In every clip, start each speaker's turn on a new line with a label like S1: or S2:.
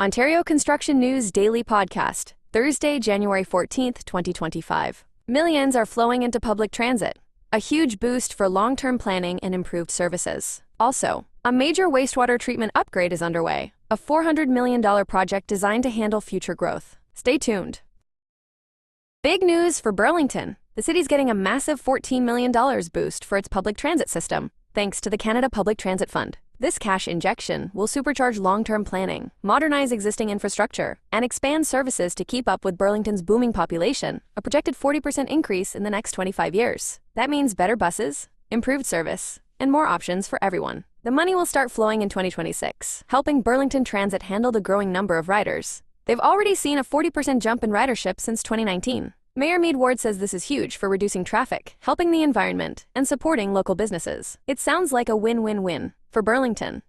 S1: Ontario Construction News Daily Podcast, Thursday, January 14th, 2025. Millions are flowing into public transit, a huge boost for long-term planning and improved services. Also, a major wastewater treatment upgrade is underway, a $400 million project designed to handle future growth. Stay tuned. Big news for Burlington. The city's getting a massive $14 million boost for its public transit system, thanks to the Canada Public Transit Fund. This cash injection will supercharge long-term planning, modernize existing infrastructure, and expand services to keep up with Burlington's booming population, a projected 40% increase in the next 25 years. That means better buses, improved service, and more options for everyone. The money will start flowing in 2026, helping Burlington Transit handle the growing number of riders. They've already seen a 40% jump in ridership since 2019. Mayor Mead Ward says this is huge for reducing traffic, helping the environment, and supporting local businesses. It sounds like a win-win-win for Burlington.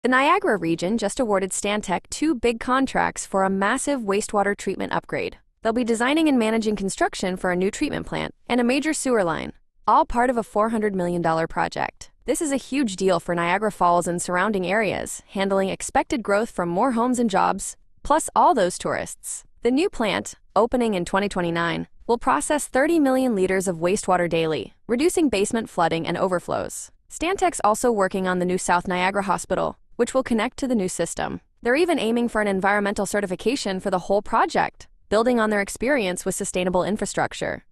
S1: The Niagara region just awarded Stantec 2 big contracts for a massive wastewater treatment upgrade. They'll be designing and managing construction for a new treatment plant and a major sewer line, all part of a $400 million project. This is a huge deal for Niagara Falls and surrounding areas, handling expected growth from more homes and jobs, plus all those tourists. The new plant, opening in 2029, will process 30 million liters of wastewater daily, reducing basement flooding and overflows. Stantec's also working on the new South Niagara Hospital, which will connect to the new system. They're even aiming for an environmental certification for the whole project, building on their experience with sustainable infrastructure.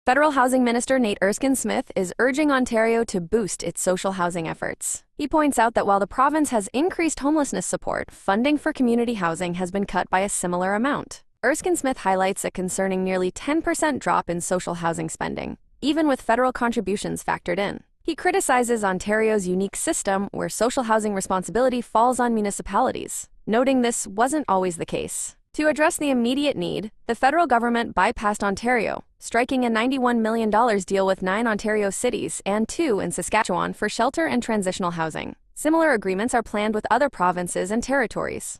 S1: Federal Housing Minister Nate Erskine-Smith is urging Ontario to boost its social housing efforts. He points out that while the province has increased homelessness support, funding for community housing has been cut by a similar amount. Erskine-Smith highlights a concerning nearly 10% drop in social housing spending, even with federal contributions factored in. He criticizes Ontario's unique system where social housing responsibility falls on municipalities, noting this wasn't always the case. To address the immediate need, the federal government bypassed Ontario, striking a $91 million deal with 9 Ontario cities and 2 in Saskatchewan for shelter and transitional housing. Similar agreements are planned with other provinces and territories.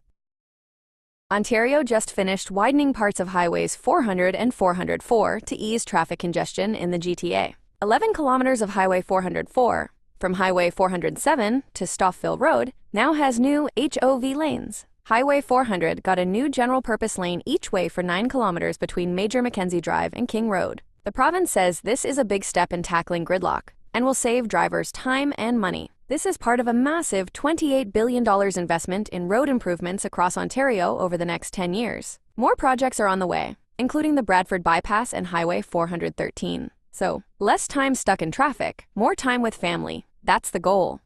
S1: Ontario just finished widening parts of highways 400 and 404 to ease traffic congestion in the GTA. 11 kilometers of Highway 404, from Highway 407 to Stouffville Road, now has new HOV lanes. Highway 400 got a new general-purpose lane each way for 9 kilometers between Major Mackenzie Drive and King Road. The province says this is a big step in tackling gridlock and will save drivers time and money. This is part of a massive $28 billion investment in road improvements across Ontario over the next 10 years. More projects are on the way, including the Bradford Bypass and Highway 413. So, less time stuck in traffic, more time with family. That's the goal.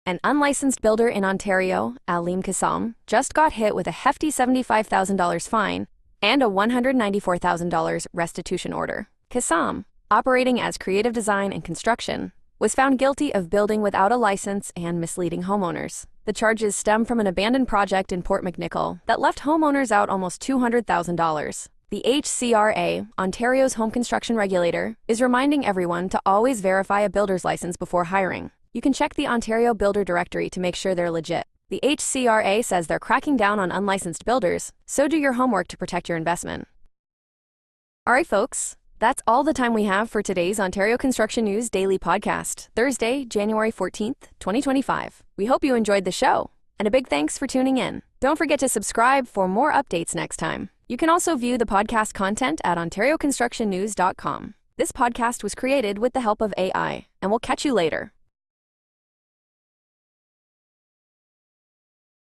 S1: An unlicensed builder in Ontario, Alim Kassam, just got hit with a hefty $75,000 fine and a $194,000 restitution order. Kassam, operating as creative design and construction, was found guilty of building without a license and misleading homeowners. The charges stem from an abandoned project in Port McNicoll that left homeowners out almost $200,000. The HCRA, Ontario's home construction regulator, is reminding everyone to always verify a builder's license before hiring. You can check the Ontario Builder Directory to make sure they're legit. The HCRA says they're cracking down on unlicensed builders, so do your homework to protect your investment. Alright folks, that's all the time we have for today's Ontario Construction News Daily Podcast, Thursday, January 14th, 2025. We hope you enjoyed the show, and a big thanks for tuning in. Don't forget to subscribe for more updates next time. You can also view the podcast content at ontarioconstructionnews.com. This podcast was created with the help of AI, and we'll catch you later.